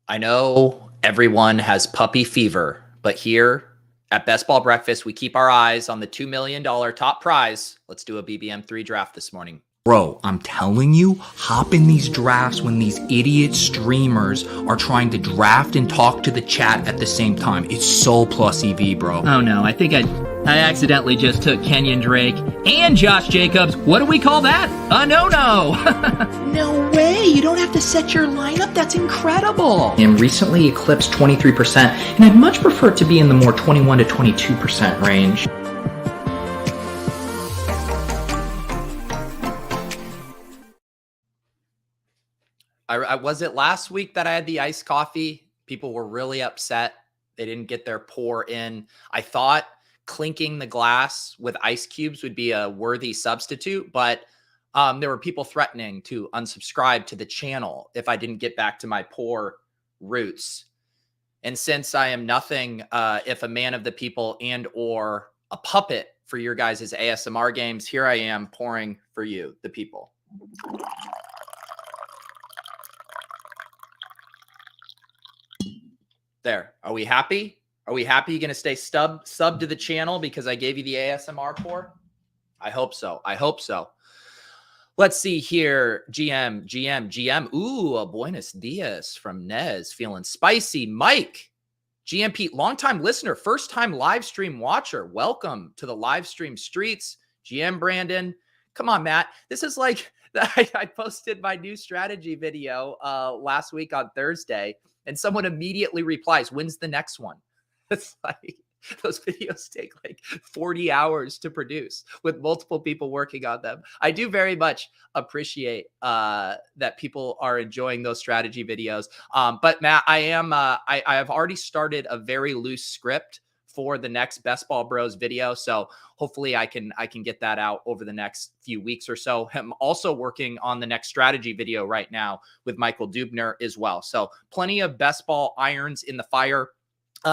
I know everyone has puppy fever, but here at Best Ball Breakfast, we keep our eyes on the $2 million top prize. Let's do a BBM3 draft this morning. Bro, I'm telling you, hop in these drafts when these idiot streamers are trying to draft and talk to the chat at the same time. It's so plus EV, bro. Oh no, I think I accidentally just took Kenyon Drake and Josh Jacobs. What do we call that? A no-no. No way, you don't have to set your lineup. That's incredible. And recently eclipsed 23%, and I'd much prefer it to be in the more 21 to 22% range. Was it last week that I had the iced coffee? People were really upset. They didn't get their pour in. I thought clinking the glass with ice cubes would be a worthy substitute, but there were people threatening to unsubscribe to the channel if I didn't get back to my pour roots. And since I am nothing if a man of the people and or a puppet for your guys' ASMR games, here I am pouring for you, the people. There. Are we happy? Are we happy? You going to stay sub to the channel because I gave you the ASMR pour? I hope so. I hope so. Let's see here. GM. Ooh, a buenos dias from Nez. Feeling spicy. Mike. GM Pete, longtime listener, first time live stream watcher. Welcome to the live stream streets. GM Brandon. Come on, Matt. This is like, I posted my new strategy video last week on Thursday. And someone immediately replies, when's the next one? It's like those videos take like 40 hours to produce with multiple people working on them. I do very much appreciate that people are enjoying those strategy videos. But Matt, I have already started a very loose script for the next Best Ball Bros video. So hopefully I can get that out over the next few weeks or so. I'm also working on the next strategy video right now with Michael Dubner as well. So plenty of Best Ball irons in the fire.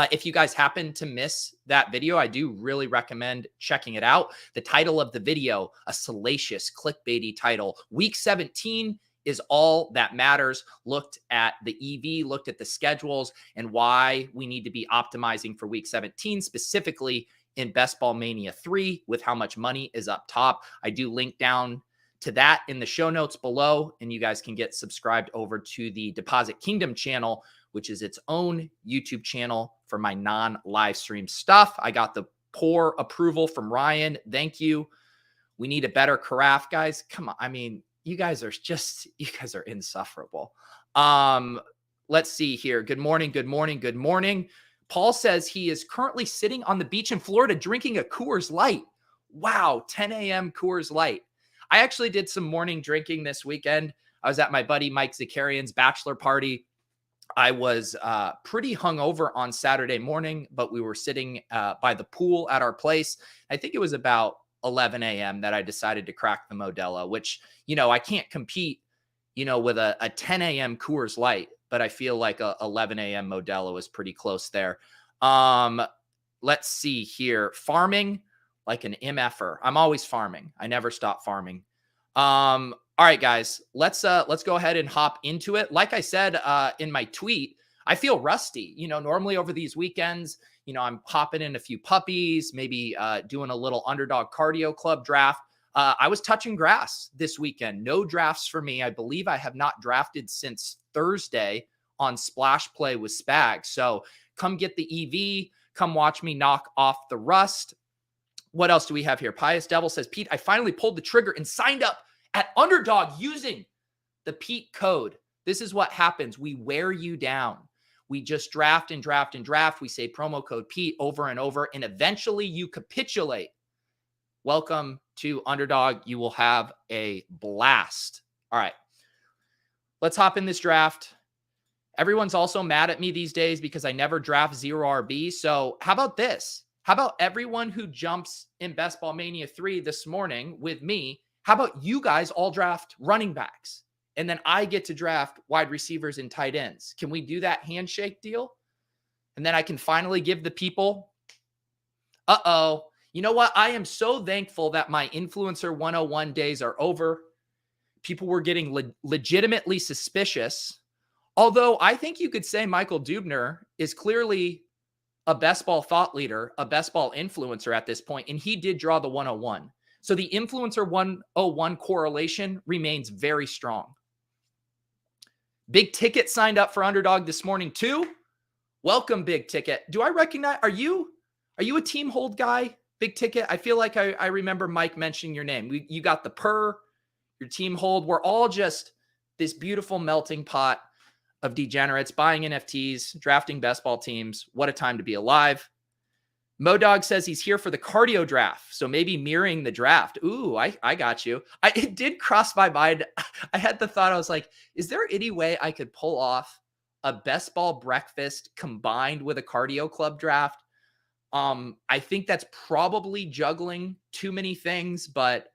If you guys happen to miss that video, I do really recommend checking it out. The title of the video, a salacious clickbaity title, Week 17 is all that matters. Looked at the EV, looked at the schedules, and why we need to be optimizing for Week 17, specifically in Best Ball Mania 3 with how much money is up top. I do link down to that in the show notes below, and you guys can get subscribed over to the Deposit Kingdom channel, which is its own YouTube channel for my non-live stream stuff. I got the pour approval from Ryan. Thank you. We need a better carafe, guys. Come on. I mean, you guys are insufferable. Let's see here. Good morning. Paul says he is currently sitting on the beach in Florida drinking a Coors Light. Wow, 10 a.m. Coors Light. I actually did some morning drinking this weekend. I was at my buddy Mike Zakarian's bachelor party. I was pretty hungover on Saturday morning, but we were sitting by the pool at our place. I think it was about 11 a.m. that I decided to crack the Modelo, which, I can't compete, with a 10 a.m. Coors Light, but I feel like a 11 a.m. Modelo is pretty close there. Let's see here. Farming like an MFer. I'm always farming. I never stop farming. All right, guys, let's go ahead and hop into it. Like I said in my tweet, I feel rusty. Normally over these weekends, I'm popping in a few puppies, maybe doing a little underdog cardio club draft. I was touching grass this weekend. No drafts for me. I believe I have not drafted since Thursday on Splash Play with Spag. So come get the EV. Come watch me knock off the rust. What else do we have here? Pious Devil says, Pete, I finally pulled the trigger and signed up at Underdog using the Pete code. This is what happens. We wear you down. We just draft and draft and draft. We say promo code Pete over and over, and eventually you capitulate. Welcome to Underdog. You will have a blast. All right, let's hop in this draft. Everyone's also mad at me these days because I never draft 0 RB. So how about this? How about everyone who jumps in Best Ball Mania 3 this morning with me? How about you guys all draft running backs? And then I get to draft wide receivers and tight ends. Can we do that handshake deal? And then I can finally give the people. You know what? I am so thankful that my Influencer 101 days are over. People were getting legitimately suspicious Although I think you could say Michael Dubner is clearly a best ball thought leader, a best ball influencer at this point, and he did draw the 101. So the influencer 101 correlation remains very strong. Big Ticket signed up for Underdog this morning too. Welcome, Big Ticket. Do I recognize, are you a team hold guy, Big Ticket? I feel like I remember Mike mentioning your name. You got the purr, your team hold. We're all just this beautiful melting pot of degenerates buying NFTs, drafting best ball teams. What a time to be alive. Modog says he's here for the cardio draft, so maybe mirroring the draft. Ooh, I got you. It did cross my mind. I had the thought, I was like, is there any way I could pull off a best ball breakfast combined with a cardio club draft? I think that's probably juggling too many things, but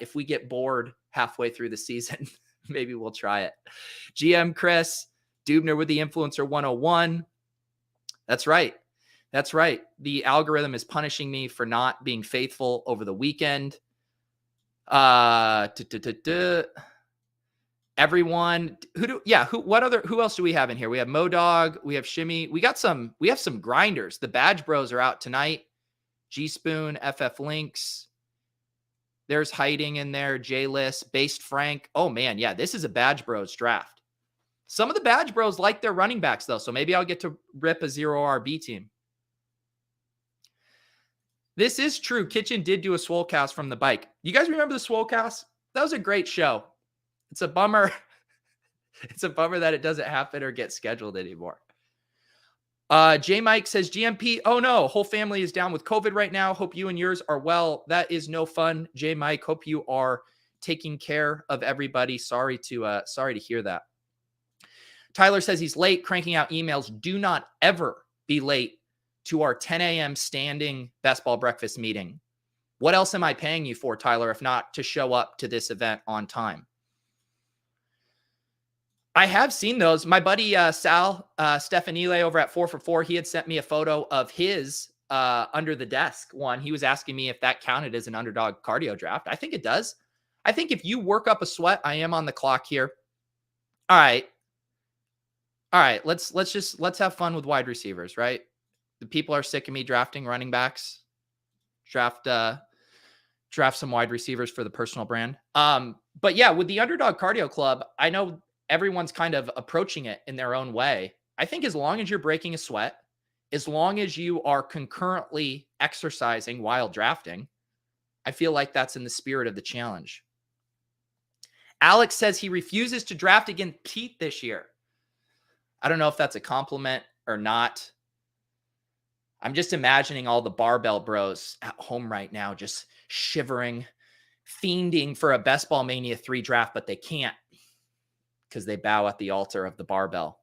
if we get bored halfway through the season, maybe we'll try it. GM Chris, Dubner with the Influencer 101. That's right. That's right. The algorithm is punishing me for not being faithful over the weekend. Everyone, who else do we have in here? We have Modog, we have Shimmy. We have some grinders. The Badge Bros are out tonight. G Spoon, FF Links. There's Hiding in there. J-List, Based Frank. Oh man, yeah, this is a Badge Bros draft. Some of the Badge Bros like their running backs though, so maybe I'll get to rip a 0 RB team. This is true. Kitchen did do a Swolecast from the bike. You guys remember the Swolecast? That was a great show. It's a bummer. It's a bummer that it doesn't happen or get scheduled anymore. J Mike says, GMP, oh no, whole family is down with COVID right now. Hope you and yours are well. That is no fun. J Mike, hope you are taking care of everybody. Sorry to hear that. Tyler says he's late, cranking out emails. Do not ever be late to our 10 a.m. standing best ball breakfast meeting. What else am I paying you for, Tyler, if not to show up to this event on time? I have seen those. My buddy Sal Stefanile over at 4 for 4, he had sent me a photo of his under the desk one. He was asking me if that counted as an underdog cardio draft. I think it does. I think if you work up a sweat, I am on the clock here. All right. Let's have fun with wide receivers, right? The people are sick of me drafting running backs. Draft some wide receivers for the personal brand. But yeah, with the Underdog Cardio Club, I know everyone's kind of approaching it in their own way. I think as long as you're breaking a sweat, as long as you are concurrently exercising while drafting, I feel like that's in the spirit of the challenge. Alex says he refuses to draft against Pete this year. I don't know if that's a compliment or not. I'm just imagining all the barbell bros at home right now, just shivering, fiending for a Best Ball Mania 3 draft, but they can't because they bow at the altar of the barbell.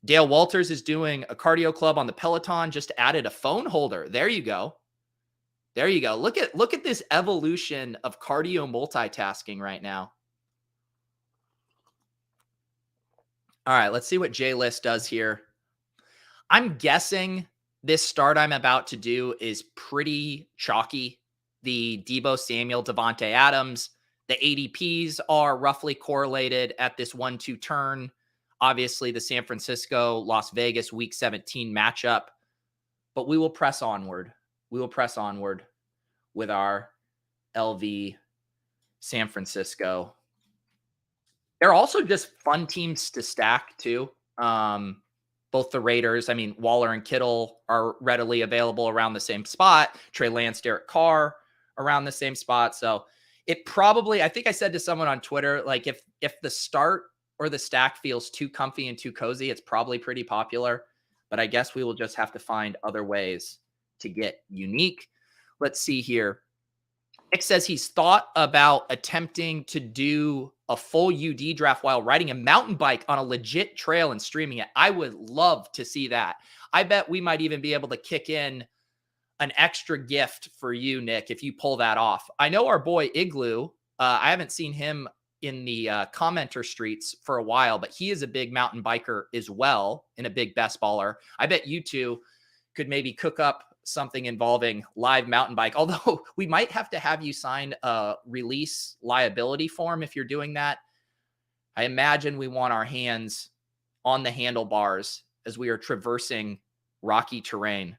Dale Walters is doing a cardio club on the Peloton, just added a phone holder. There you go. There you go. Look at this evolution of cardio multitasking right now. All right, let's see what J-List does here. I'm guessing this start I'm about to do is pretty chalky. The Deebo Samuel, Devontae Adams, the ADPs are roughly correlated at this 1-2 turn. Obviously, the San Francisco, Las Vegas Week 17 matchup. But we will press onward. We will press onward with our LV San Francisco. They're also just fun teams to stack, too. Both the Raiders, I mean, Waller and Kittle are readily available around the same spot. Trey Lance, Derek Carr around the same spot. So it probably, I think I said to someone on Twitter, like if the start or the stack feels too comfy and too cozy, it's probably pretty popular. But I guess we will just have to find other ways to get unique. Let's see here. Nick says he's thought about attempting to do a full UD draft while riding a mountain bike on a legit trail and streaming it. I would love to see that. I bet we might even be able to kick in an extra gift for you, Nick, if you pull that off. I know our boy Igloo. I haven't seen him in the commenter streets for a while, but he is a big mountain biker as well and a big best baller. I bet you two could maybe cook up something involving live mountain bike, although we might have to have you sign a release liability form if you're doing that. I imagine we want our hands on the handlebars as we are traversing rocky terrain.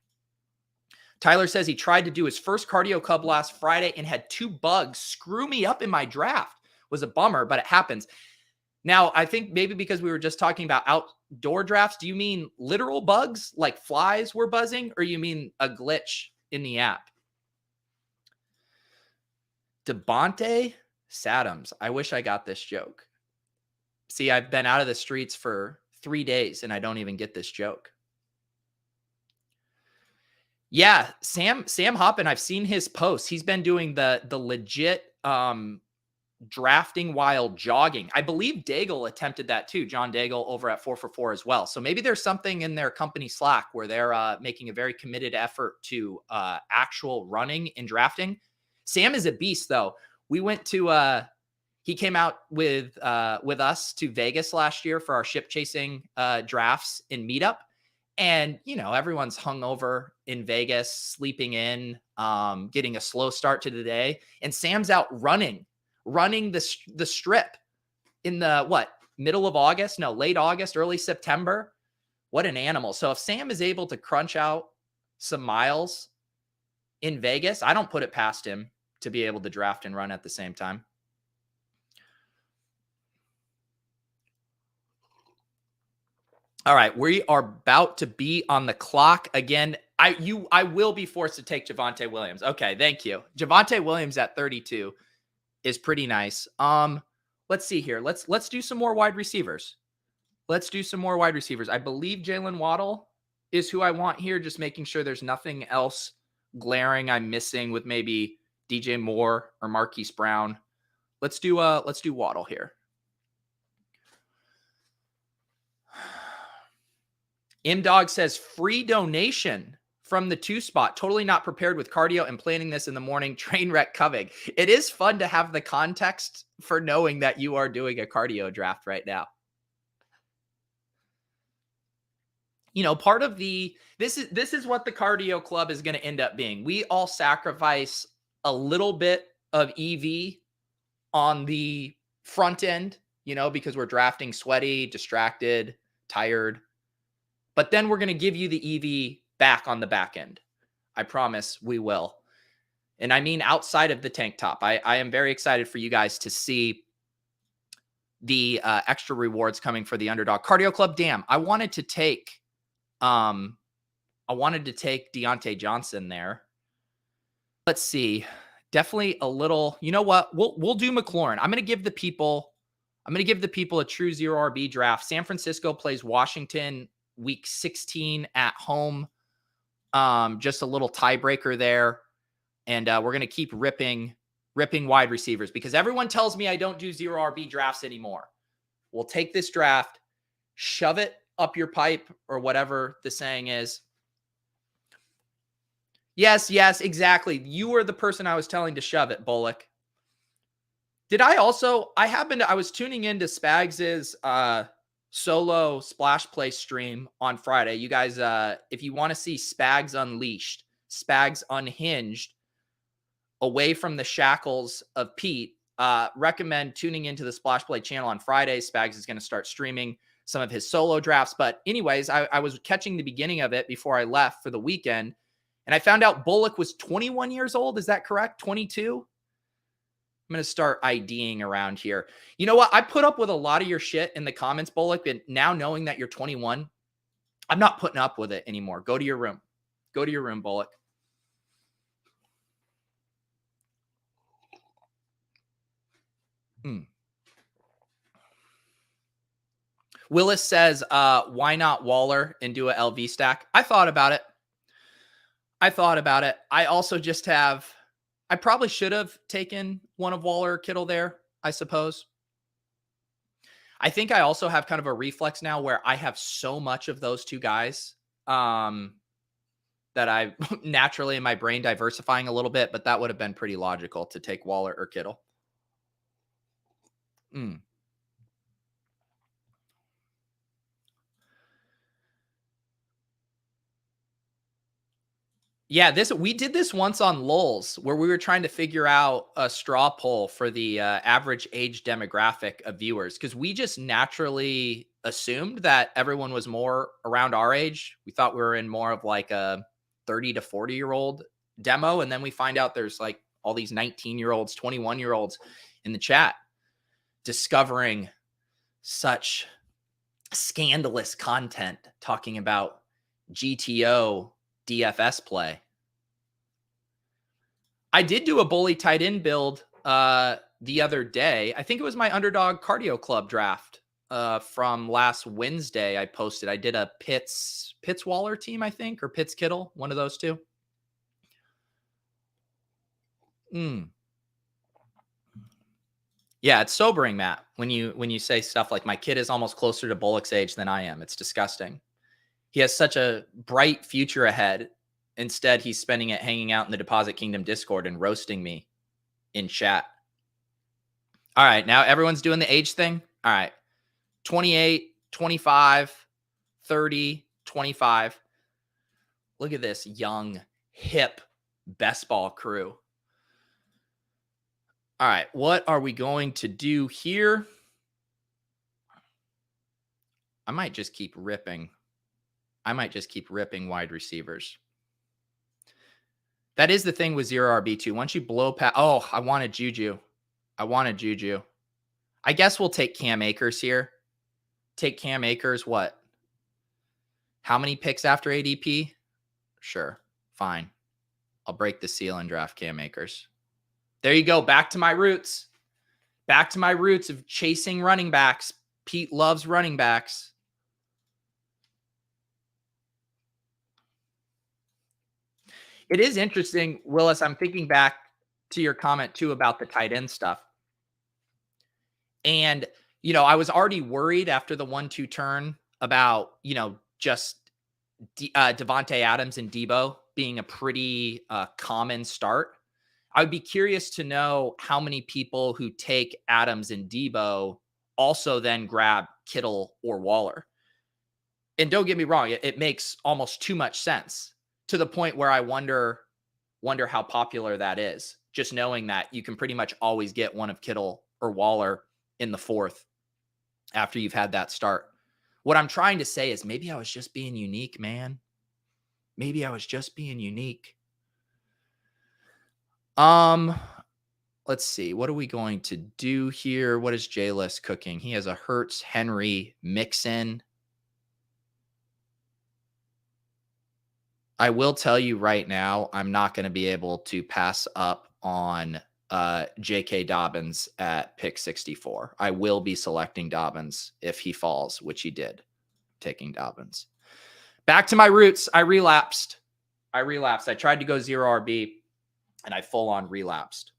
Tyler says he tried to do his first cardio club last Friday and had 2 bugs screw me up in my draft. Was a bummer, but it happens. Now, I think maybe because we were just talking about outdoor drafts, do you mean literal bugs like flies were buzzing, or you mean a glitch in the app? Devontae Sadams. I wish I got this joke. See, I've been out of the streets for 3 days and I don't even get this joke. Yeah, Sam Hoppin, I've seen his posts. He's been doing the legit drafting while jogging. I believe Daigle attempted that too. John Daigle over at 4for4 as well. So maybe there's something in their company Slack where they're making a very committed effort to actual running and drafting. Sam is a beast though. We went to he came out with us to Vegas last year for our ship chasing drafts in meetup. And, you know, everyone's hungover in Vegas, sleeping in, getting a slow start to the day. And Sam's out running the strip in the, middle of August? No, late August, early September. What an animal. So if Sam is able to crunch out some miles in Vegas, I don't put it past him to be able to draft and run at the same time. All right, we are about to be on the clock again. I will be forced to take Javonte Williams. Okay, thank you. Javonte Williams at 32 is pretty nice. Let's see here. Let's do some more wide receivers. I believe Jalen Waddle is who I want here. Just making sure there's nothing else glaring I'm missing with maybe DJ Moore or Marquise Brown. Let's do Waddle here. M-Dog says free donation from the 2 spot. Totally not prepared with cardio and planning this in the morning. Train wreck coming. It is fun to have the context for knowing that you are doing a cardio draft right now. You know, part of this is what the cardio club is going to end up being. We all sacrifice a little bit of EV on the front end, you know, because we're drafting sweaty, distracted, tired. But then we're going to give you the EV back on the back end. I promise we will. And I mean outside of the tank top. I am very excited for you guys to see the extra rewards coming for the Underdog Cardio Club. Damn, I wanted to take Deontay Johnson there. Let's see. Definitely a little, you know what? We'll do McLaurin. I'm going to give the people a true 0 RB draft. San Francisco plays Washington week 16 at home. Just a little tiebreaker there. And we're going to keep ripping wide receivers because everyone tells me I don't do 0 RB drafts anymore. We'll take this draft, shove it up your pipe or whatever the saying is. Yes, exactly. You were the person I was telling to shove it, Bullock. I was tuning into Spags' solo splash play stream on Friday. You guys, if you want to see Spags Unleashed, Spags Unhinged, away from the shackles of Pete, recommend tuning into the Splash Play channel on Friday. Spags is going to start streaming some of his solo drafts. But anyways, I was catching the beginning of it before I left for the weekend, and I found out Bullock was 21 years old. Is that correct? 22? I'm going to start IDing around here. You know what? I put up with a lot of your shit in the comments, Bullock, but now knowing that you're 21, I'm not putting up with it anymore. Go to your room. Go to your room, Bullock. Willis says, why not Waller and do a LV stack? I thought about it. I also just I probably should have taken one of Waller or Kittle there, I suppose. I think I also have kind of a reflex now where I have so much of those 2 guys that I naturally in my brain diversifying a little bit, but that would have been pretty logical to take Waller or Kittle. Yeah, we did this once on Lulz where we were trying to figure out a straw poll for the average age demographic of viewers because we just naturally assumed that everyone was more around our age. We thought we were in more of like a 30 to 40-year-old demo. And then we find out there's like all these 19-year-olds, 21-year-olds in the chat discovering such scandalous content talking about GTO DFS play. I did do a bully tight end build the other day. I think it was my underdog cardio club draft from last Wednesday. I posted. I did a Pitts Waller team, I think, or Pitts Kittle, one of those two. Yeah, it's sobering, Matt, when you say stuff like my kid is almost closer to Bullock's age than I am. It's disgusting. He has such a bright future ahead. Instead, he's spending it hanging out in the Deposit Kingdom Discord and roasting me in chat. All right, now everyone's doing the age thing. All right, 28, 25, 30, 25. Look at this young, hip best ball crew. All right, what are we going to do here? I might just keep ripping. Wide receivers. That is the thing with 0RB2. Once you blow past, oh, I wanted Juju. I guess we'll take Cam Akers here. Take Cam Akers, what? How many picks after ADP? Sure, fine. I'll break the seal and draft Cam Akers. There you go. Back to my roots. Back to my roots of chasing running backs. Pete loves running backs. It is interesting, Willis. I'm thinking back to your comment too about the tight end stuff. And, I was already worried after the 1-2 turn about, just Devontae Adams and Debo being a pretty common start. I would be curious to know how many people who take Adams and Debo also then grab Kittle or Waller. And don't get me wrong, it makes almost too much sense to the point where I wonder how popular that is. Just knowing that you can pretty much always get one of Kittle or Waller in the fourth after you've had that start. What I'm trying to say is maybe I was just being unique, man. Maybe I was just being unique. Let's see. What are we going to do here? What is J-List cooking? He has a Hurts, Henry, Mixon. I will tell you right now, I'm not going to be able to pass up on J.K. Dobbins at pick 64. I will be selecting Dobbins if he falls, which he did, taking Dobbins. Back to my roots. I relapsed. I tried to go 0RB, and I full on relapsed.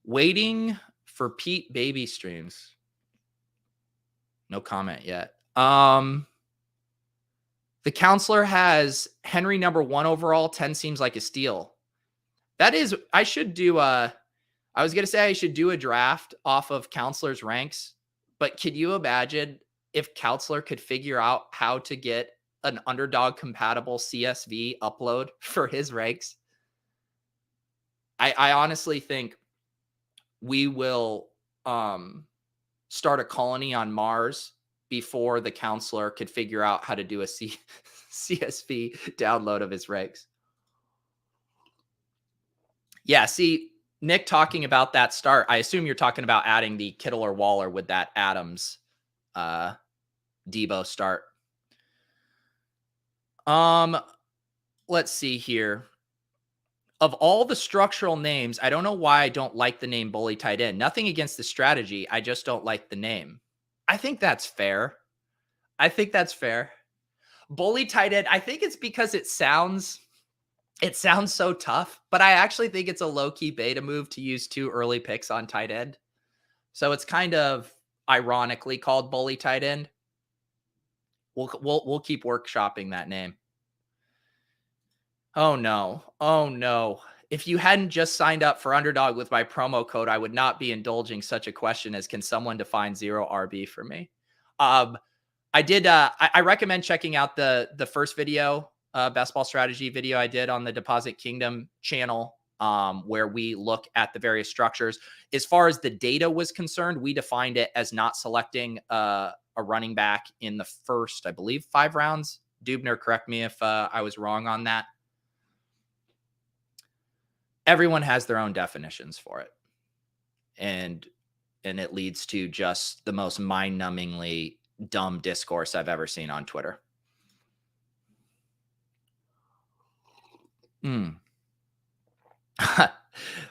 Waiting for Pete baby streams. No comment yet. The counselor has Henry number 1 overall. 10 seems like a steal. That is, I should do I was going to say I should do a draft off of counselor's ranks, but could you imagine if counselor could figure out how to get an underdog compatible CSV upload for his ranks? I honestly think we will start a colony on Mars before the counselor could figure out how to do a CSV download of his regs. Yeah, see, Nick talking about that start, I assume you're talking about adding the Kittle or Waller with that Adams Debo start. Let's see here. Of all the structural names, I don't know why I don't like the name bully tight end. Nothing against the strategy. I just don't like the name. I think that's fair. Bully tight end. I think it's because it sounds so tough, but I actually think it's a low-key beta move to use 2 early picks on tight end. So it's kind of ironically called bully tight end. We'll keep workshopping that name. Oh no. If you hadn't just signed up for Underdog with my promo code, I would not be indulging such a question as, can someone define 0RB for me? I recommend checking out the first video, best ball strategy video I did on the Deposit Kingdom channel where we look at the various structures. As far as the data was concerned, we defined it as not selecting a running back in the first, I believe, 5 rounds. Dubner, correct me if I was wrong on that. Everyone has their own definitions for it. And it leads to just the most mind-numbingly dumb discourse I've ever seen on Twitter.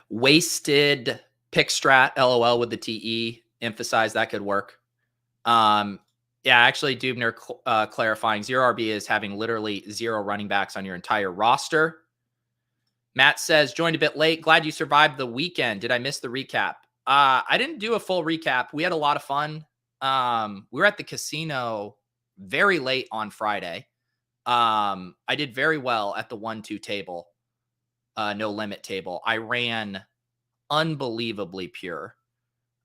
Wasted pick strat, LOL with the TE. Emphasize that could work. Yeah, actually, Dubner clarifying 0 RB is having literally 0 running backs on your entire roster. Matt says, joined a bit late. Glad you survived the weekend. Did I miss the recap? I didn't do a full recap. We had a lot of fun. We were at the casino very late on Friday. I did very well at the 1-2 table, no limit table. I ran unbelievably pure,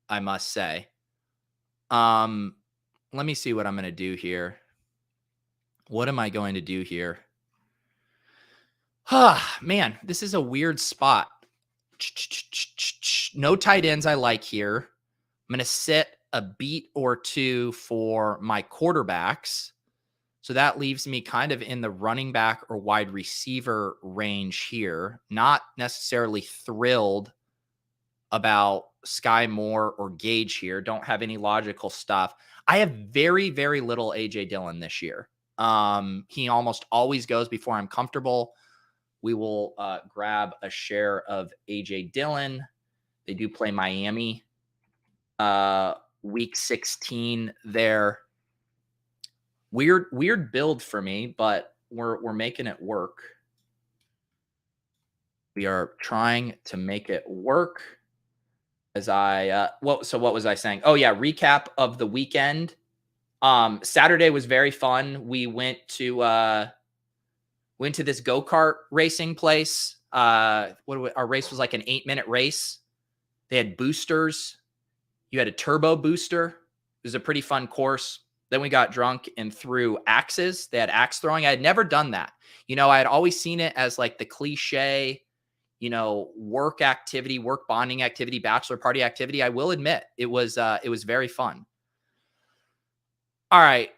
I must say. Let me see what I'm going to do here. What am I going to do here? Man, this is a weird spot. No tight ends I like here. I'm going to sit a beat or 2 for my quarterbacks. So that leaves me kind of in the running back or wide receiver range here. Not necessarily thrilled about Sky Moore or Gage here. Don't have any logical stuff. I have very, very little AJ Dillon this year. He almost always goes before I'm comfortable. We will grab a share of AJ Dillon. They do play Miami week 16 there. Weird build for me, but we're making it work. We are trying to make it work. As so what was I saying? Oh yeah, recap of the weekend. Saturday was very fun. We went to this go-kart racing place. Our race was like an 8-minute race. They had boosters. You had a turbo booster. It was a pretty fun course. Then we got drunk and threw axes. They had axe throwing. I had never done that. I had always seen it as like the cliche, work activity, work bonding activity, bachelor party activity. I will admit it was very fun. All right.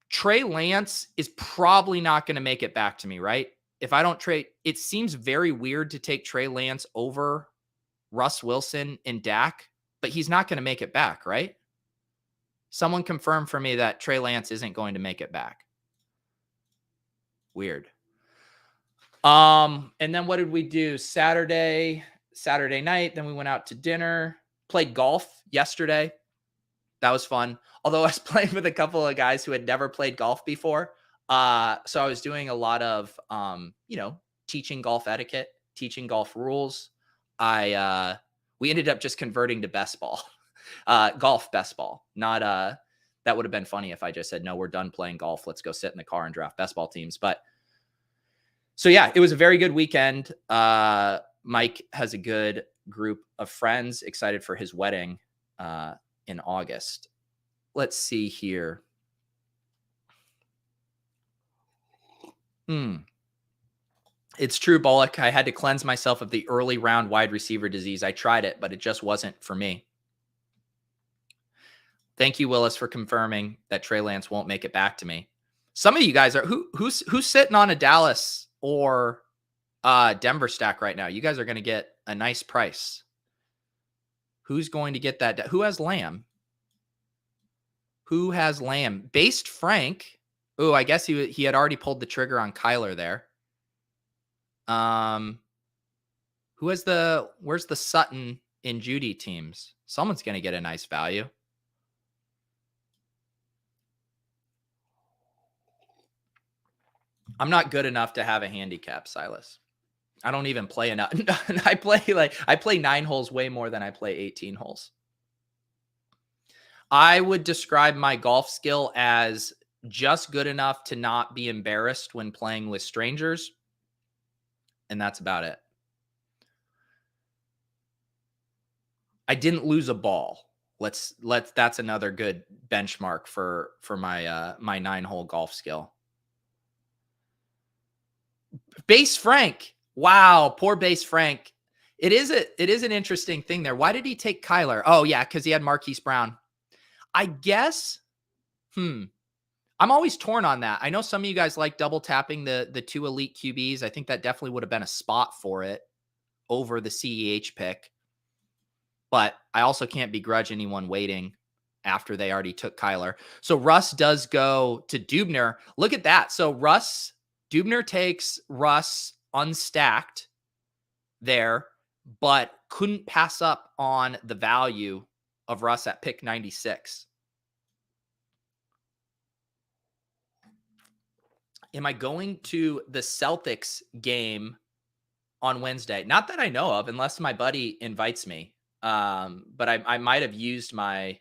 Trey Lance is probably not going to make it back to me, right? If I don't trade, it seems very weird to take Trey Lance over Russ Wilson and Dak, but he's not going to make it back, right? Someone confirmed for me that Trey Lance isn't going to make it back. Weird. And then what did we do? Saturday night, then we went out to dinner, played golf yesterday. That was fun. Although I was playing with a couple of guys who had never played golf before. So I was doing a lot of, teaching golf etiquette, teaching golf rules. We ended up just converting to bestball, golf bestball. Not, that would have been funny if I just said, no, we're done playing golf. Let's go sit in the car and draft bestball teams. But so yeah, it was a very good weekend. Mike has a good group of friends, excited for his wedding, in August. Let's see here. It's true, Bullock. I had to cleanse myself of the early round wide receiver disease. I tried it, but it just wasn't for me. Thank you, Willis, for confirming that Trey Lance won't make it back to me. Some of you guys are who's sitting on a Dallas or Denver stack right now. You guys are going to get a nice price. Who's going to get that? Who has Lamb? Who has Lamb? Based Frank. Oh, I guess he had already pulled the trigger on Kyler there. Who has where's the Sutton and Judy teams? Someone's going to get a nice value. I'm not good enough to have a handicap, Silas. I don't even play enough. I play 9 holes way more than I play 18 holes. I would describe my golf skill as just good enough to not be embarrassed when playing with strangers. And that's about it. I didn't lose a ball. That's another good benchmark for my my 9-hole golf skill. Base Frank, Wow, poor base Frank. It is an interesting thing there. Why did he take Kyler? Oh yeah, because he had Marquise Brown. I guess. I'm always torn on that. I know some of you guys like double tapping the two elite QBs. I think that definitely would have been a spot for it over the CEH pick. But I also can't begrudge anyone waiting after they already took Kyler. So Russ does go to Dubner. Look at that. So Dubner takes Russ unstacked there, but couldn't pass up on the value of Russ at pick 96. Am I going to the Celtics game on Wednesday? Not that I know of, unless my buddy invites me. But I might have used my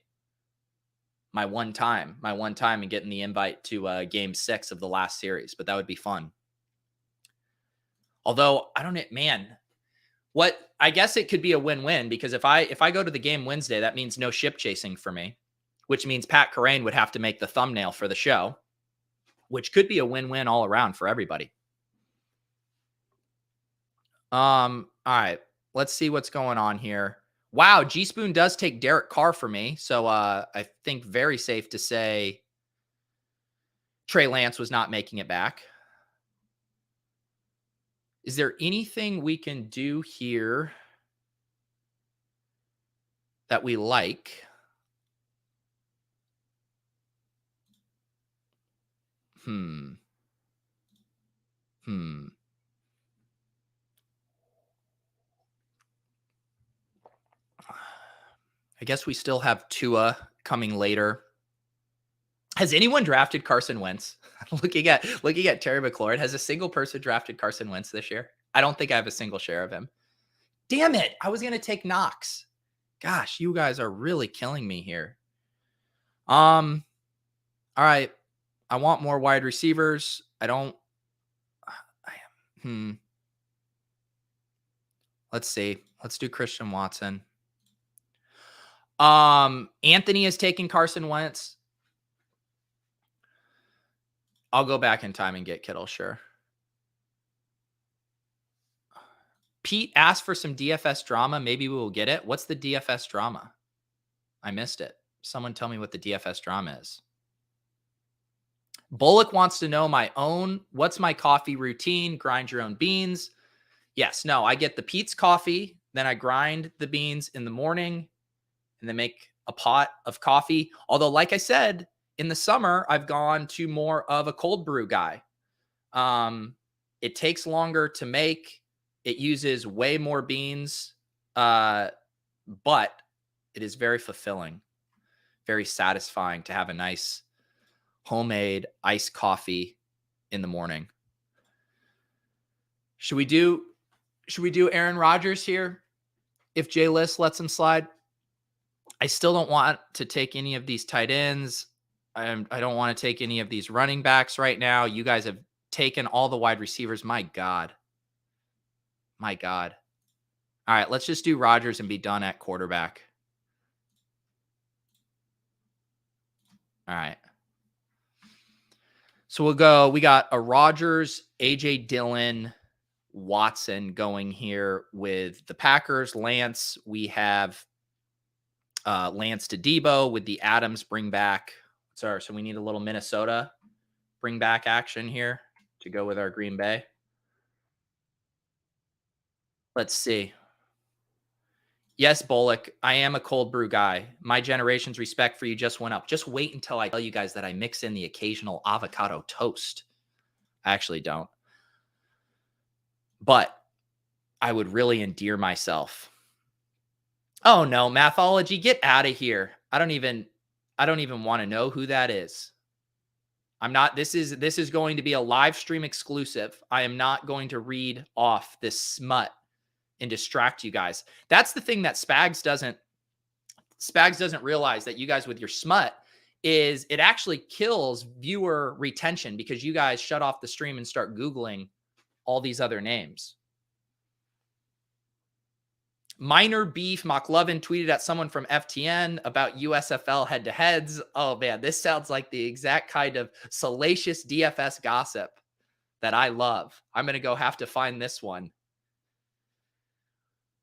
one time and getting the invite to game 6 of the last series, but that would be fun. Although I don't know, man, I guess it could be a win-win, because if I go to the game Wednesday, that means no ship chasing for me, which means Pat Carrain would have to make the thumbnail for the show, which could be a win-win all around for everybody. All right, let's see what's going on here. Wow, G Spoon does take Derek Carr for me. So I think very safe to say Trey Lance was not making it back. Is there anything we can do here that we like? I guess we still have Tua coming later. Has anyone drafted Carson Wentz? looking at Terry McLaurin, has a single person drafted Carson Wentz this year? I don't think I have a single share of him. Damn it. I was going to take Knox. Gosh, you guys are really killing me here. All right. I want more wide receivers. Let's see. Let's do Christian Watson. Anthony is taking Carson Wentz. I'll go back in time and get Kittle, sure. Pete asked for some DFS drama. Maybe we will get it. What's the DFS drama? I missed it. Someone tell me what the DFS drama is. Bullock wants to know what's my coffee routine? Grind your own beans. Yes, no, I get the Pete's coffee. Then I grind the beans in the morning and then make a pot of coffee. Although, like I said, in the summer, I've gone to more of a cold brew guy. It takes longer to make. It uses way more beans, but it is very fulfilling, very satisfying to have a nice homemade iced coffee in the morning. Should we do Aaron Rodgers here if Jay List lets him slide? I still don't want to take any of these tight ends. I don't want to take any of these running backs right now. You guys have taken all the wide receivers. My God. All right, let's just do Rodgers and be done at quarterback. All right. So we got a Rodgers, AJ Dillon, Watson going here with the Packers. Lance, we have Lance to Debo with the Adams bring back. So we need a little Minnesota bring back action here to go with our Green Bay. Let's see. Yes, Bullock, I am a cold brew guy. My generation's respect for you just went up. Just wait until I tell you guys that I mix in the occasional avocado toast. I actually don't. But I would really endear myself. Oh no, Mathology, get out of here. I don't even want to know who that is. This is going to be a live stream exclusive. I am not going to read off this smut and distract you guys. That's the thing that Spags doesn't realize, that you guys with your smut, is it actually kills viewer retention because you guys shut off the stream and start Googling all these other names. Minor Beef McLovin tweeted at someone from FTN about USFL head-to-heads. Oh man, this sounds like the exact kind of salacious DFS gossip that I love. I'm going to go have to find this one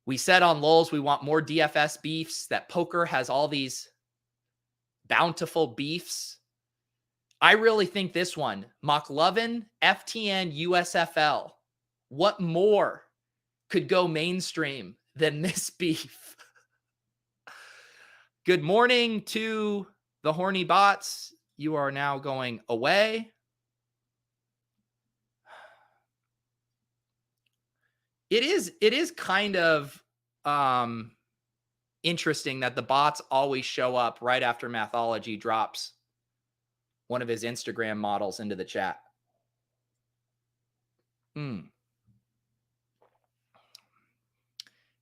We said on Lulz we want more DFS beefs, that poker has all these bountiful beefs. I really think this one, McLovin, FTN, USFL, what more could go mainstream than this beef? Good morning to the horny bots. You are now going away. It is kind of interesting that the bots always show up right after Mathology drops one of his Instagram models into the chat.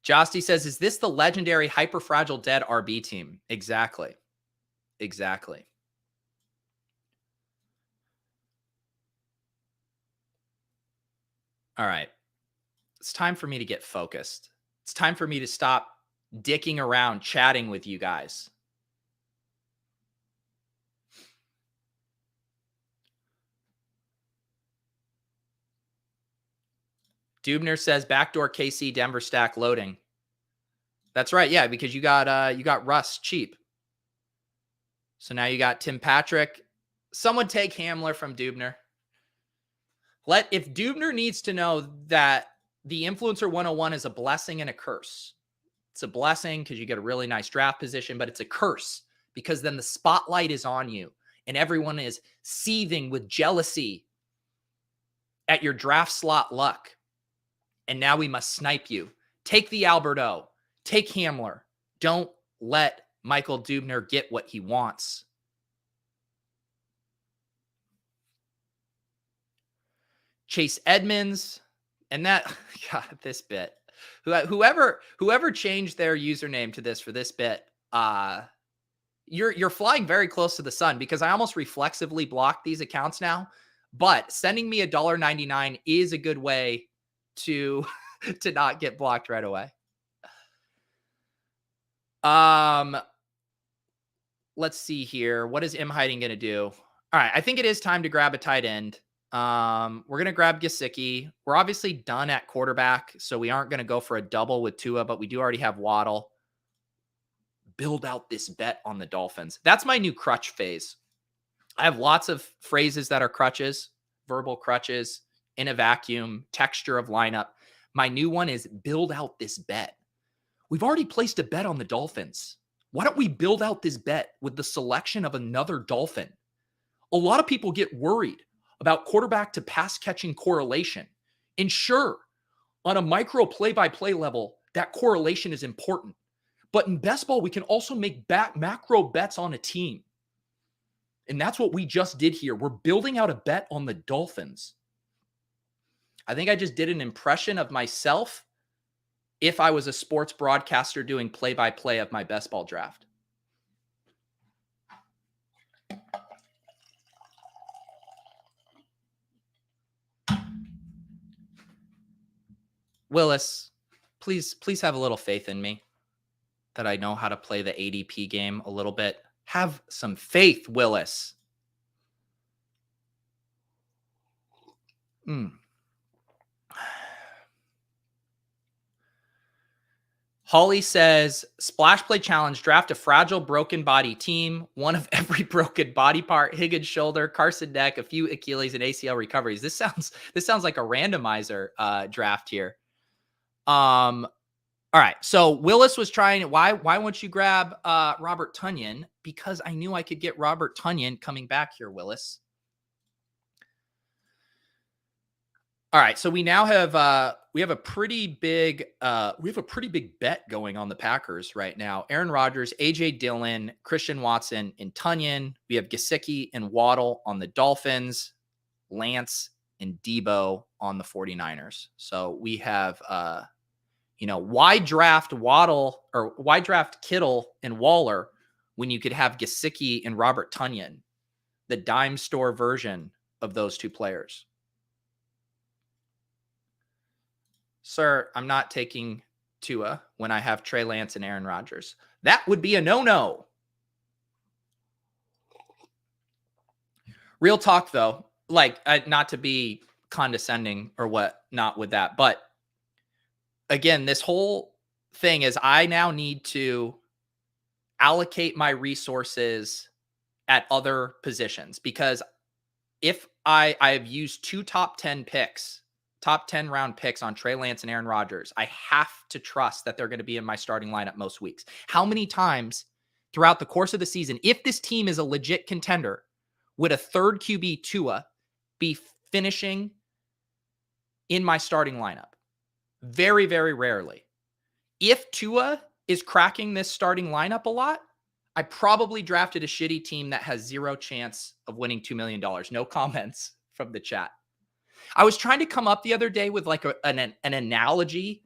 Josty says, is this the legendary hyper-fragile dead RB team? Exactly. Exactly. All right. It's time for me to get focused. It's time for me to stop dicking around chatting with you guys. Dubner says backdoor KC Denver stack loading. That's right. Yeah, because you got Russ cheap. So now you got Tim Patrick. Someone take Hamler from Dubner. If Dubner needs to know that the Influencer 101 is a blessing and a curse. It's a blessing because you get a really nice draft position, but it's a curse because then the spotlight is on you and everyone is seething with jealousy at your draft slot luck. And now we must snipe you. Take the Alberto. Take Hamler. Don't let Michael Dubner get what he wants. Chase Edmonds. And that, God, this bit. Whoever changed their username to this for this bit, you're flying very close to the sun because I almost reflexively block these accounts now. But sending me $1.99 is a good way to not get blocked right away. Let's see here. What is M Hiding going to do? All right. I think it is time to grab a tight end. We're going to grab Gesicki. We're obviously done at quarterback, so we aren't going to go for a double with Tua, but we do already have Waddle. Build out this bet on the Dolphins. That's my new crutch phase. I have lots of phrases that are crutches, verbal crutches, in a vacuum, texture of lineup. My new one is build out this bet. We've already placed a bet on the Dolphins. Why don't we build out this bet with the selection of another Dolphin? A lot of people get worried about quarterback to pass catching correlation. And sure, on a micro play-by-play level, that correlation is important. But in best ball, we can also make macro bets on a team. And that's what we just did here. We're building out a bet on the Dolphins. I think I just did an impression of myself if I was a sports broadcaster doing play-by-play of my best ball draft. Willis, please have a little faith in me that I know how to play the ADP game a little bit. Have some faith, Willis. Holly says, splash play challenge, draft a fragile, broken body team, one of every broken body part, Higgins shoulder, Carson neck, a few Achilles and ACL recoveries. This sounds like a randomizer draft here. All right. So Willis was trying, why won't you grab Robert Tonyan? Because I knew I could get Robert Tonyan coming back here, Willis. All right, so we now have we have a pretty big bet going on the Packers right now. Aaron Rodgers, AJ Dillon, Christian Watson, and Tonyan. We have Gesicki and Waddle on the Dolphins, Lance and Debo on the 49ers. So we have why draft Waddle or why draft Kittle and Waller when you could have Gesicki and Robert Tonyan, the dime store version of those two players? Sir, I'm not taking Tua when I have Trey Lance and Aaron Rodgers. That would be a no-no. Real talk, though, not to be condescending or what, not with that. But again, this whole thing is I now need to allocate my resources at other positions, because if I have used 2 top 10 picks, top 10 round picks on Trey Lance and Aaron Rodgers, I have to trust that they're going to be in my starting lineup most weeks. How many times throughout the course of the season, if this team is a legit contender, would a third QB Tua be finishing in my starting lineup? Very, very rarely. If Tua is cracking this starting lineup a lot, I probably drafted a shitty team that has zero chance of winning $2 million. No comments from the chat. I was trying to come up the other day with like an analogy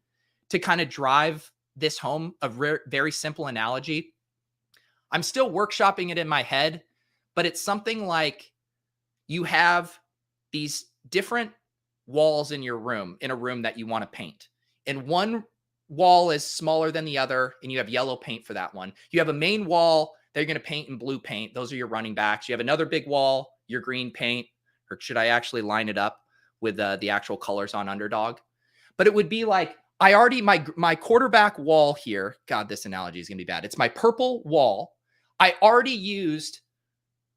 to kind of drive this home, a very simple analogy. I'm still workshopping it in my head, but it's something like you have these different walls in your room, in a room that you want to paint. And one wall is smaller than the other, and you have yellow paint for that one. You have a main wall that you're going to paint in blue paint. Those are your running backs. You have another big wall, your green paint, or should I actually line it up with the actual colors on Underdog? But it would be like, I already, my quarterback wall here, God, this analogy is going to be bad. It's my purple wall. I already used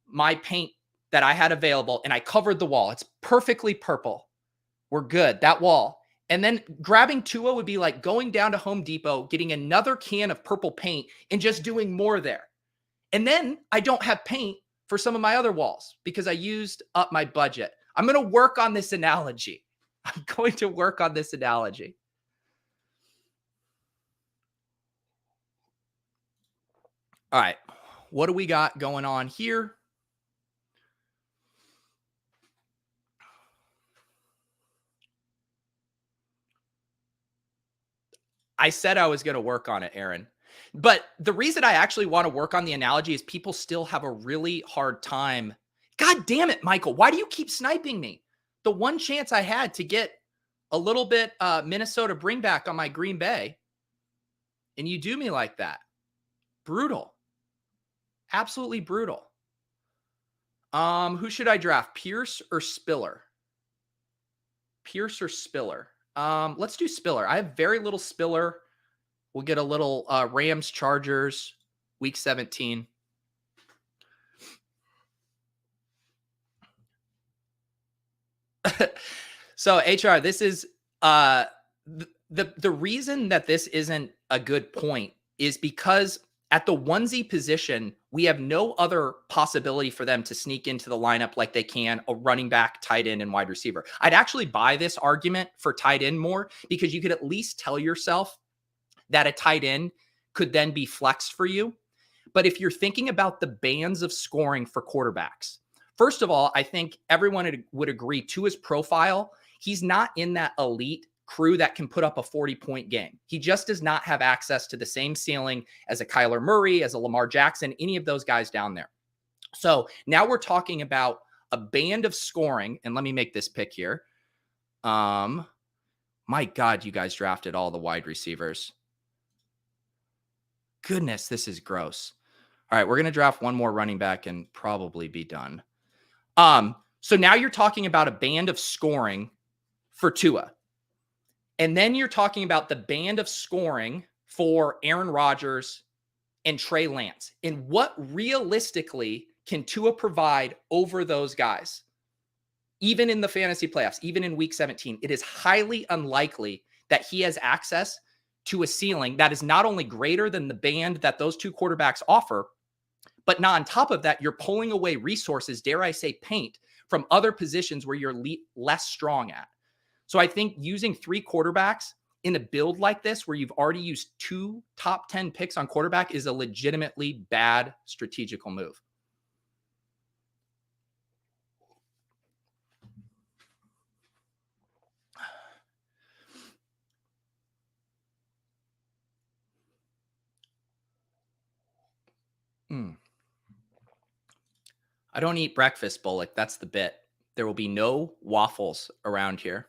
my paint that I had available, and I covered the wall. It's perfectly purple. We're good. That wall. And then grabbing Tua would be like going down to Home Depot, getting another can of purple paint and just doing more there. And then I don't have paint for some of my other walls because I used up my budget. I'm going to work on this analogy. I'm going to work on this analogy. All right. What do we got going on here? I said I was going to work on it, Aaron. But the reason I actually want to work on the analogy is people still have a really hard time. God damn it, Michael. Why do you keep sniping me? The one chance I had to get a little bit Minnesota bring back on my Green Bay, and you do me like that. Brutal. Absolutely brutal. Who should I draft? Pierce or Spiller? Pierce or Spiller? Let's do Spiller. I have very little Spiller. We'll get a little Rams Chargers week 17. So HR, this is the reason that this isn't a good point is because at the onesie position, we have no other possibility for them to sneak into the lineup like they can a running back, tight end, and wide receiver. I'd actually buy this argument for tight end more because you could at least tell yourself that a tight end could then be flexed for you. But if you're thinking about the bands of scoring for quarterbacks, first of all, I think everyone would agree to his profile. He's not in that elite crew that can put up a 40-point game. He just does not have access to the same ceiling as a Kyler Murray, as a Lamar Jackson, any of those guys down there. So now we're talking about a band of scoring, and let me make this pick here. My God, you guys drafted all the wide receivers. Goodness, this is gross. All right, we're going to draft one more running back and probably be done. So now you're talking about a band of scoring for Tua. And then you're talking about the band of scoring for Aaron Rodgers and Trey Lance. And what realistically can Tua provide over those guys? Even in the fantasy playoffs, even in week 17, it is highly unlikely that he has access to a ceiling that is not only greater than the band that those two quarterbacks offer, but not on top of that, you're pulling away resources, dare I say paint, from other positions where you're less strong at. So I think using 3 quarterbacks in a build like this, where you've already used 2 top 10 picks on quarterback, is a legitimately bad strategical move. I don't eat breakfast, Bullock. That's the bit. There will be no waffles around here.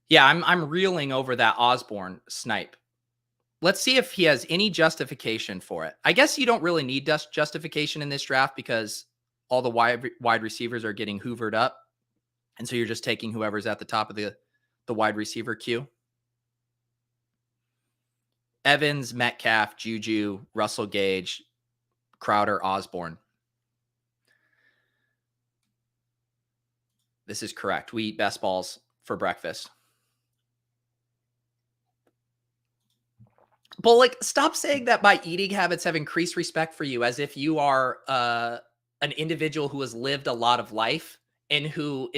Yeah, I'm reeling over that Osborne snipe. Let's see if he has any justification for it. I guess you don't really need justification in this draft because all the wide receivers are getting hoovered up. And so you're just taking whoever's at the top of the wide receiver queue. Evans, Metcalf, Juju, Russell Gage, Crowder, Osborne. This is correct. We eat best balls for breakfast. But like, stop saying that my eating habits have increased respect for you as if you are an individual who has lived a lot of life and who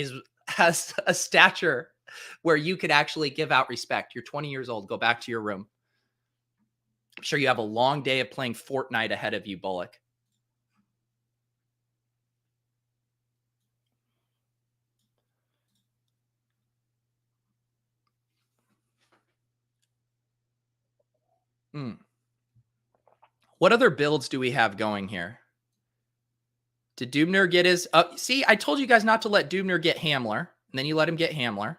has a stature where you could actually give out respect. You're 20 years old. Go back to your room. I'm sure you have a long day of playing Fortnite ahead of you, Bullock. What other builds do we have going here? Did Dubner get his... see, I told you guys not to let Dubner get Hamler, and then you let him get Hamler.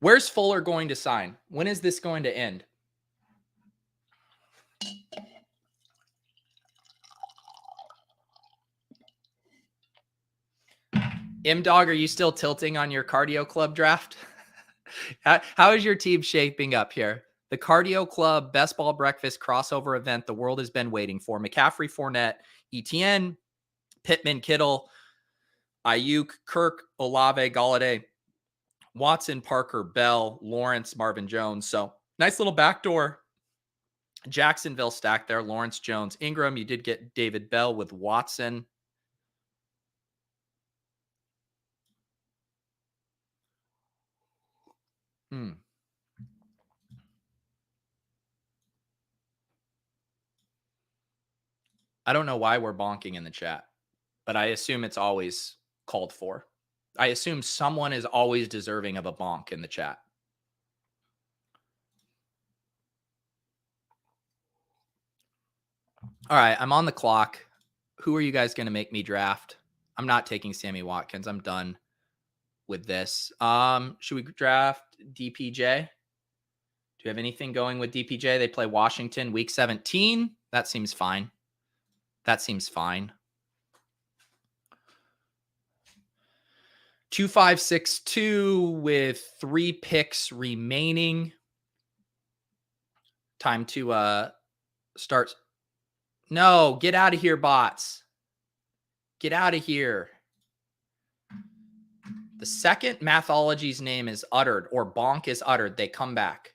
Where's Fuller going to sign? When is this going to end? M-Dog, are you still tilting on your cardio club draft? How is your team shaping up here? The cardio club best ball breakfast crossover event the world has been waiting for. McCaffrey, Fournette, Etienne, Pittman, Kittle, Ayuk, Kirk, Olave, Galladay, Watson, Parker, Bell, Lawrence, Marvin Jones. So nice little backdoor Jacksonville stack there. Lawrence, Jones, Ingram. You did get David Bell with Watson. I don't know why we're bonking in the chat, but I assume it's always called for. I assume someone is always deserving of a bonk in the chat. All right, I'm on the clock. Who are you guys going to make me draft? I'm not taking Sammy Watkins. I'm done with this. Should we draft DPJ? Do you have anything going with DPJ? They play Washington week 17. That seems fine. That seems fine. 2562 with 3 picks remaining. Time to start. No, get out of here, bots. Get out of here. The second Mathology's name is uttered or bonk is uttered, they come back.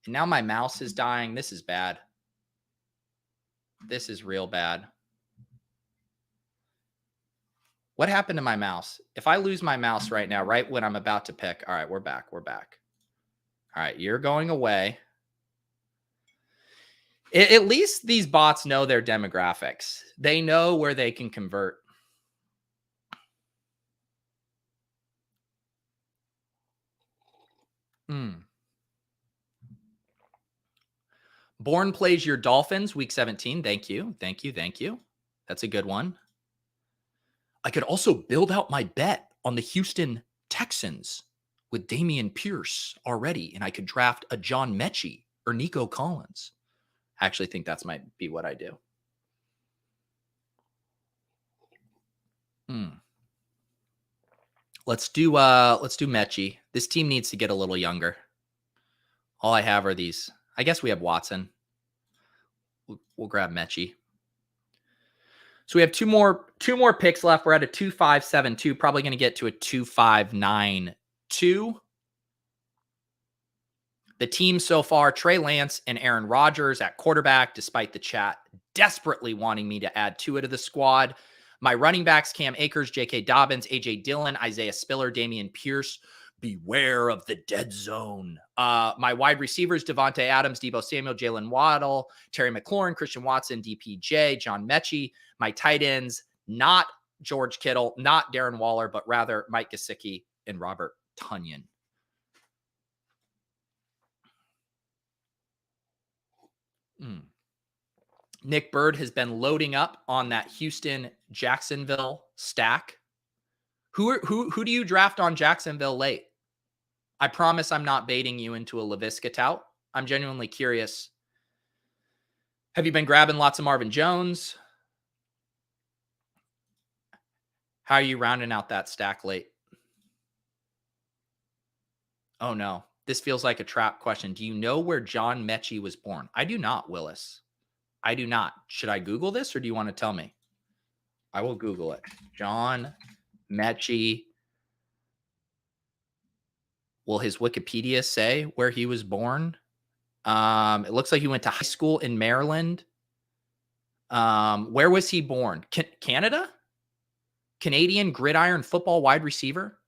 And now my mouse is dying. This is bad. This is real bad. What happened to my mouse? If I lose my mouse right now, right when I'm about to pick. All right, we're back. We're back. All right, you're going away. At least these bots know their demographics. They know where they can convert. Bourne plays your Dolphins week 17. Thank you. Thank you. Thank you. That's a good one. I could also build out my bet on the Houston Texans with Damian Pierce already, and I could draft a John Mechie or Nico Collins. I actually think that's might be what I do. Let's do Mechie. This team needs to get a little younger. All I have are these. I guess we have Watson. We'll grab Mechie. So we have two more picks left. We're at a 2.572. Probably going to get to a 2.592. The team so far: Trey Lance and Aaron Rodgers at quarterback, despite the chat desperately wanting me to add Tua to the squad. My running backs: Cam Akers, J.K. Dobbins, A.J. Dillon, Isaiah Spiller, Damian Pierce. Beware of the dead zone. My wide receivers: Devontae Adams, Deebo Samuel, Jalen Waddle, Terry McLaurin, Christian Watson, DPJ, John Mechie. My tight ends: not George Kittle, not Darren Waller, but rather Mike Gesicki and Robert Tonyan. Nick Bird has been loading up on that Houston-Jacksonville stack. Who do you draft on Jacksonville late? I promise I'm not baiting you into a LaVisca tout. I'm genuinely curious. Have you been grabbing lots of Marvin Jones? How are you rounding out that stack late? Oh no. This feels like a trap question. Do you know where John Mechie was born? I do not, Willis. I do not. Should I Google this or do you want to tell me? I will Google it. John Mechie. Will his Wikipedia say where he was born? It looks like he went to high school in Maryland. Where was he born? Canada? Canadian gridiron football wide receiver?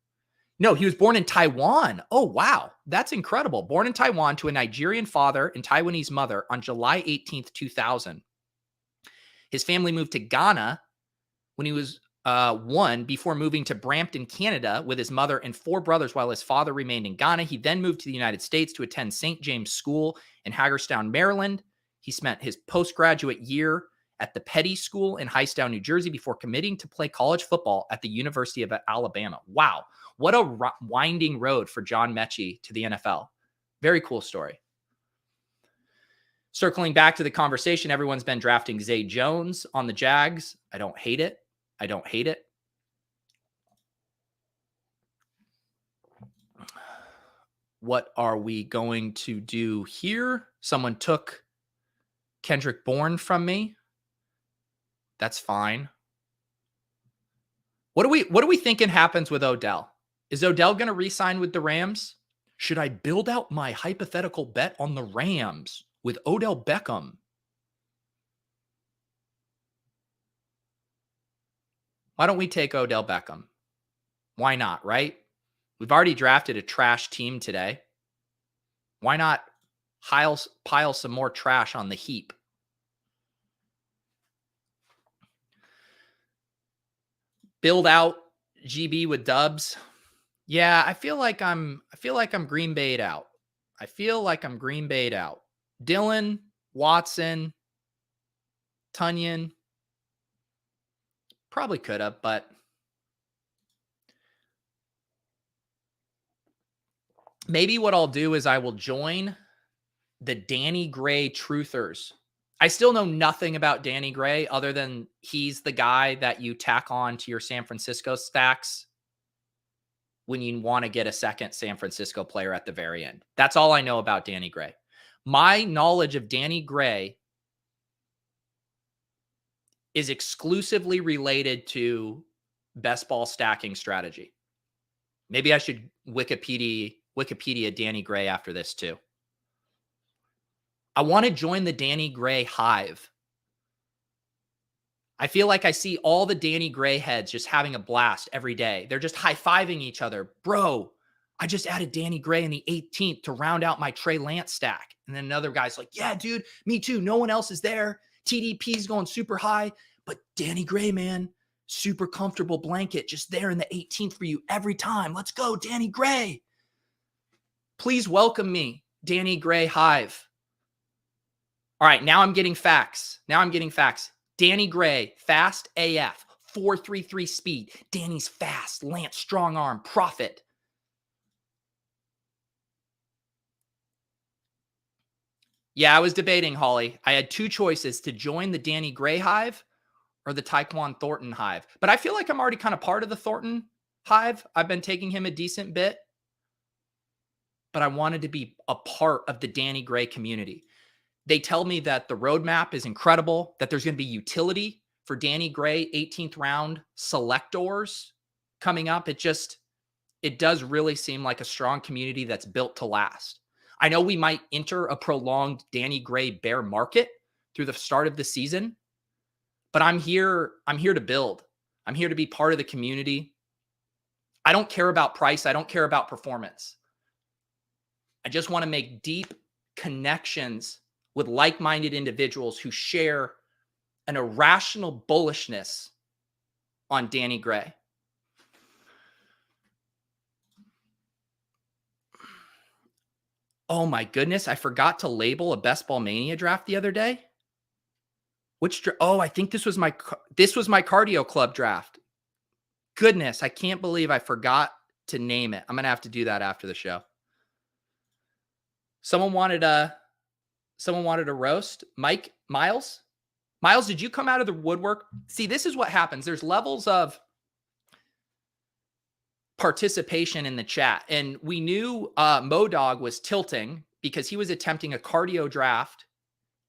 No, he was born in Taiwan. Oh, wow. That's incredible. Born in Taiwan to a Nigerian father and Taiwanese mother on July 18th, 2000. His family moved to Ghana when he was 1 before moving to Brampton, Canada with his mother and 4 brothers while his father remained in Ghana. He then moved to the United States to attend St. James School in Hagerstown, Maryland. He spent his postgraduate year at the Petty School in Hightstown, New Jersey before committing to play college football at the University of Alabama. Wow. What a winding road for John Mechie to the NFL. Very cool story. Circling back to the conversation, everyone's been drafting Zay Jones on the Jags. I don't hate it. I don't hate it. What are we going to do here? Someone took Kendrick Bourne from me. That's fine. What are we thinking happens with Odell? Is Odell going to re-sign with the Rams? Should I build out my hypothetical bet on the Rams with Odell Beckham? Why don't we take Odell Beckham? Why not, right? We've already drafted a trash team today. Why not pile some more trash on the heap? Build out GB with Dubs. Yeah, I feel like I'm Green Bay'd out. I feel like I'm Green Bay'd out. Dylan, Watson, Tunyon. Probably could have, but maybe what I'll do is I will join the Danny Gray Truthers. I still know nothing about Danny Gray other than he's the guy that you tack on to your San Francisco stacks when you want to get a second San Francisco player at the very end. That's all I know about Danny Gray. My knowledge of Danny Gray is exclusively related to best ball stacking strategy. Maybe I should Wikipedia Danny Gray after this too. I want to join the Danny Gray hive. I feel like I see all the Danny Gray heads just having a blast every day. They're just high-fiving each other. Bro, I just added Danny Gray in the 18th to round out my Trey Lance stack. And then another guy's like, yeah, dude, me too. No one else is there. TDP's going super high. But Danny Gray, man, super comfortable blanket just there in the 18th for you every time. Let's go, Danny Gray. Please welcome me, Danny Gray hive. All right, now I'm getting facts. Danny Gray, fast AF, 4.33 speed. Danny's fast, Lance, strong arm, profit. Yeah, I was debating, Holly. I had 2 choices to join the Danny Gray hive or the Tyquan Thornton hive. But I feel like I'm already kind of part of the Thornton hive. I've been taking him a decent bit. But I wanted to be a part of the Danny Gray community. They tell me that the roadmap is incredible, that there's going to be utility for Danny Gray 18th round selectors coming up. It does really seem like a strong community that's built to last. I know we might enter a prolonged Danny Gray bear market through the start of the season, but I'm here to build. I'm here to be part of the community. I don't care about price. I don't care about performance. I just want to make deep connections with like-minded individuals who share an irrational bullishness on Danny Gray. Oh my goodness, I forgot to label a Best Ball Mania draft the other day. I think this was my cardio club draft. Goodness, I can't believe I forgot to name it. I'm going to have to do that after the show. Someone wanted a roast. Miles, did you come out of the woodwork? See, this is what happens. There's levels of participation in the chat. And we knew MoDog was tilting because he was attempting a cardio draft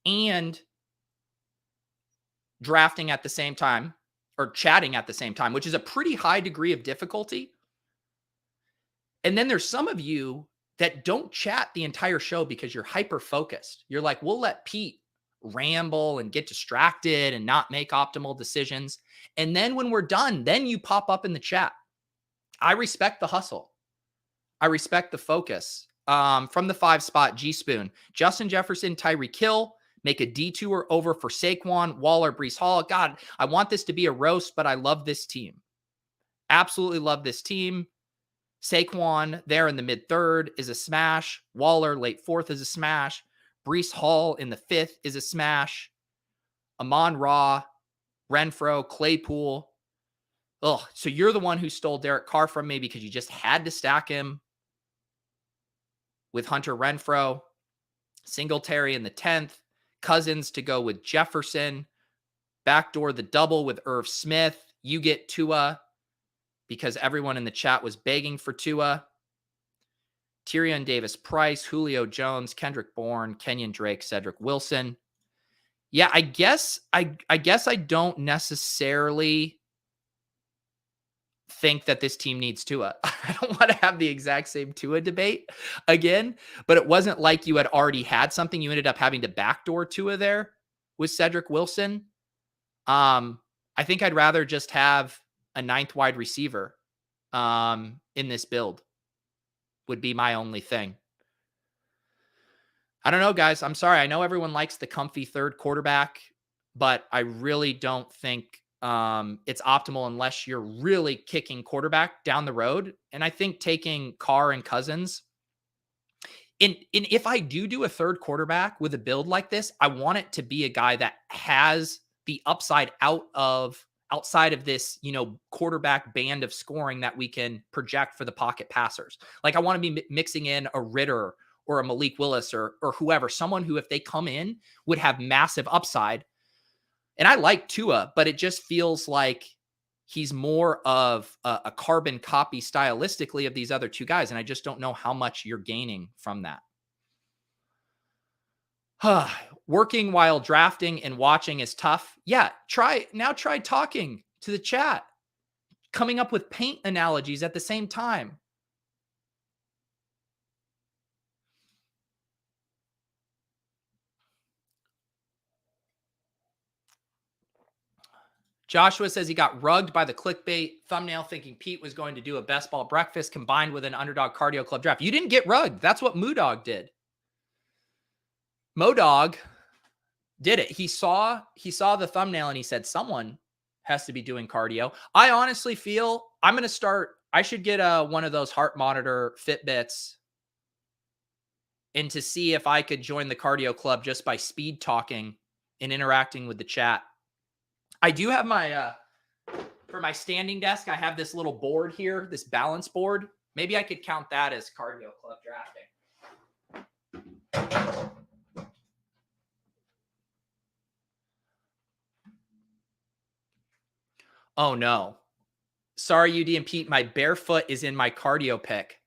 and drafting at the same time, or chatting at the same time, which is a pretty high degree of difficulty. And then there's some of you that don't chat the entire show because you're hyper focused. You're like, we'll let Pete ramble and get distracted and not make optimal decisions. And then when we're done, then you pop up in the chat. I respect the hustle. I respect the focus. From the 5 spot, G Spoon, Justin Jefferson, Tyreek Hill, make a detour over for Saquon, Waller, Breece Hall. God, I want this to be a roast, but I love this team. Absolutely love this team. Saquon there in the mid 3rd is a smash. Waller late 4th is a smash. Breece Hall in the 5th is a smash. Amon-Ra, Renfro, Claypool. Oh, so you're the one who stole Derek Carr from me because you just had to stack him with Hunter Renfro. Singletary in the 10th. Cousins to go with Jefferson. Backdoor the double with Irv Smith. You get Tua because everyone in the chat was begging for Tua. Tyrion Davis-Price, Julio Jones, Kendrick Bourne, Kenyon Drake, Cedric Wilson. Yeah, I guess I don't necessarily think that this team needs Tua. I don't want to have the exact same Tua debate again, but it wasn't like you had already had something. You ended up having to backdoor Tua there with Cedric Wilson. I think I'd rather just have a 9th wide receiver in this build would be my only thing. I don't know, guys. I'm sorry. I know everyone likes the comfy 3rd quarterback, but I really don't think it's optimal unless you're really kicking quarterback down the road. And I think taking Carr and Cousins, if I do a 3rd quarterback with a build like this, I want it to be a guy that has the upside outside of this, quarterback band of scoring that we can project for the pocket passers. Like I want to be mixing in a Ritter or a Malik Willis or whoever, someone who, if they come in, would have massive upside. And I like Tua, but it just feels like he's more of a carbon copy stylistically of these other 2 guys. And I just don't know how much you're gaining from that. Working while drafting and watching is tough. Yeah, try talking to the chat, coming up with paint analogies at the same time. Joshua says he got rugged by the clickbait thumbnail thinking Pete was going to do a best ball breakfast combined with an underdog cardio club draft. You didn't get rugged. That's what MoDog did. MoDog did it. He saw the thumbnail and he said, someone has to be doing cardio. I honestly feel I should get one of those heart monitor Fitbits and to see if I could join the cardio club just by speed talking and interacting with the chat. I do have for my standing desk, I have this little board here, this balance board. Maybe I could count that as cardio club drafting. Oh no. Sorry, UD and Pete, my barefoot is in my cardio pick.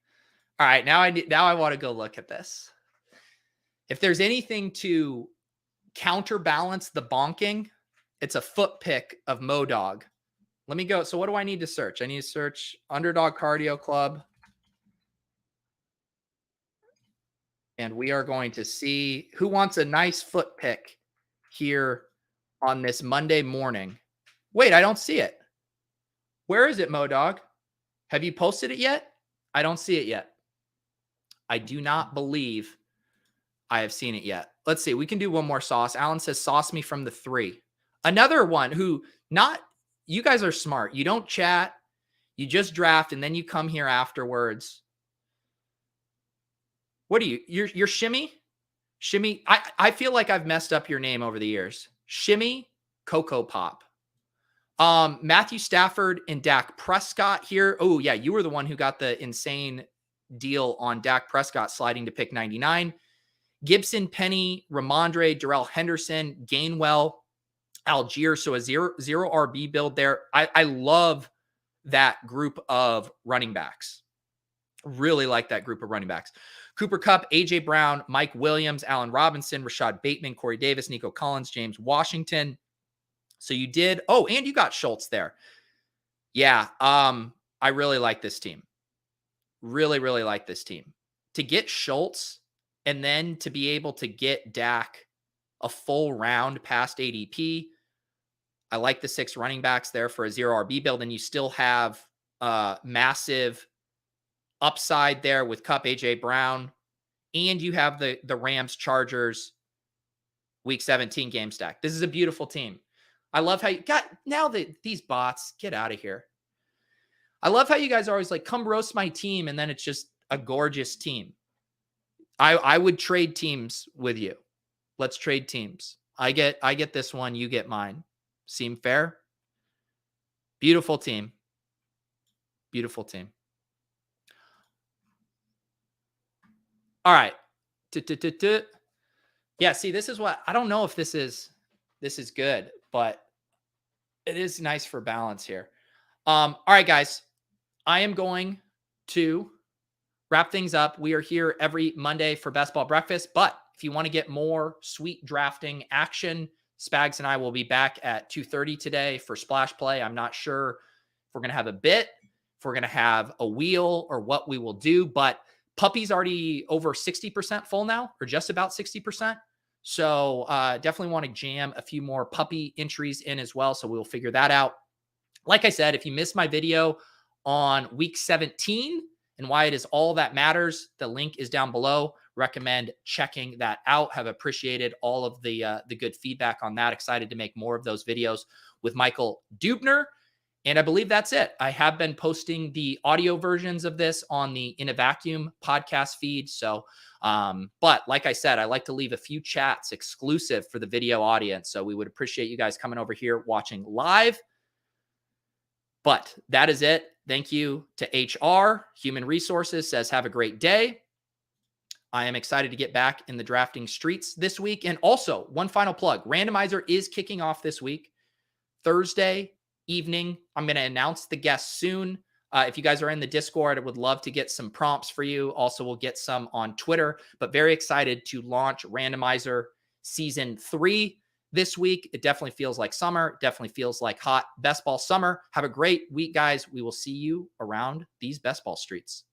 All right, now I want to go look at this. If there's anything to counterbalance the bonking, it's a foot pick of MoDog. Let me go. So what do I need to search? I need to search Underdog Cardio Club. And we are going to see who wants a nice foot pick here on this Monday morning. Wait, I don't see it. Where is it, MoDog? Have you posted it yet? I don't see it yet. I do not believe I have seen it yet. Let's see. We can do one more sauce. Alan says, sauce me from the 3. Another one who you guys are smart. You don't chat. You just draft and then you come here afterwards. What are you? You're Shimmy? Shimmy. I feel like I've messed up your name over the years. Shimmy Cocoa Pop. Matthew Stafford and Dak Prescott here. Oh, yeah. You were the one who got the insane deal on Dak Prescott sliding to pick 99. Gibson, Penny, Ramondre, Darrell Henderson, Gainwell, Algier. So a zero RB build there. I love that group of running backs. Really like that group of running backs. Cooper Kupp, A.J. Brown, Mike Williams, Allen Robinson, Rashad Bateman, Corey Davis, Nico Collins, James Washington. So you did. Oh, and you got Schultz there. Yeah. I really like this team. Really, really like this team. To get Schultz and then to be able to get Dak a full round past ADP. I like the 6 running backs there for a 0 RB build, and you still have massive upside there with Kupp, AJ Brown, and you have the Rams Chargers week 17 game stack. This is a beautiful team. I love how you got now that these bots get out of here. I love how you guys are always like, come roast my team, and then it's just a gorgeous team. I would trade teams with you. Let's trade teams. I get this one, you get mine. Seem fair? Beautiful team. Beautiful team. All right. Yeah, see, this is what I don't know if this is good, but it is nice for balance here. All right, guys. I am going to wrap things up. We are here every Monday for Best Ball Breakfast, but if you want to get more sweet drafting action, Spags and I will be back at 2:30 today for Splash Play. I'm not sure if we're going to have a bit, if we're going to have a wheel, or what we will do, but Puppy's already over 60% full now, or just about 60%. So definitely want to jam a few more Puppy entries in as well. So we'll figure that out. Like I said, if you missed my video on week 17 and why it is all that matters, the link is down below. Recommend checking that out. Have appreciated all of the good feedback on that. Excited to make more of those videos with Michael Dubner. And I believe that's it. I have been posting the audio versions of this on the In a Vacuum podcast feed. So, but like I said, I like to leave a few chats exclusive for the video audience. So we would appreciate you guys coming over here watching live. But that is it. Thank you to HR. Human Resources says, have a great day. I am excited to get back in the drafting streets this week. And also, one final plug. Randomizer is kicking off this week. Thursday evening. I'm going to announce the guests soon. If you guys are in the Discord, I would love to get some prompts for you. Also, we'll get some on Twitter, but very excited to launch Randomizer Season 3 this week. It definitely feels like summer. Definitely feels like hot best ball summer. Have a great week, guys. We will see you around these best ball streets.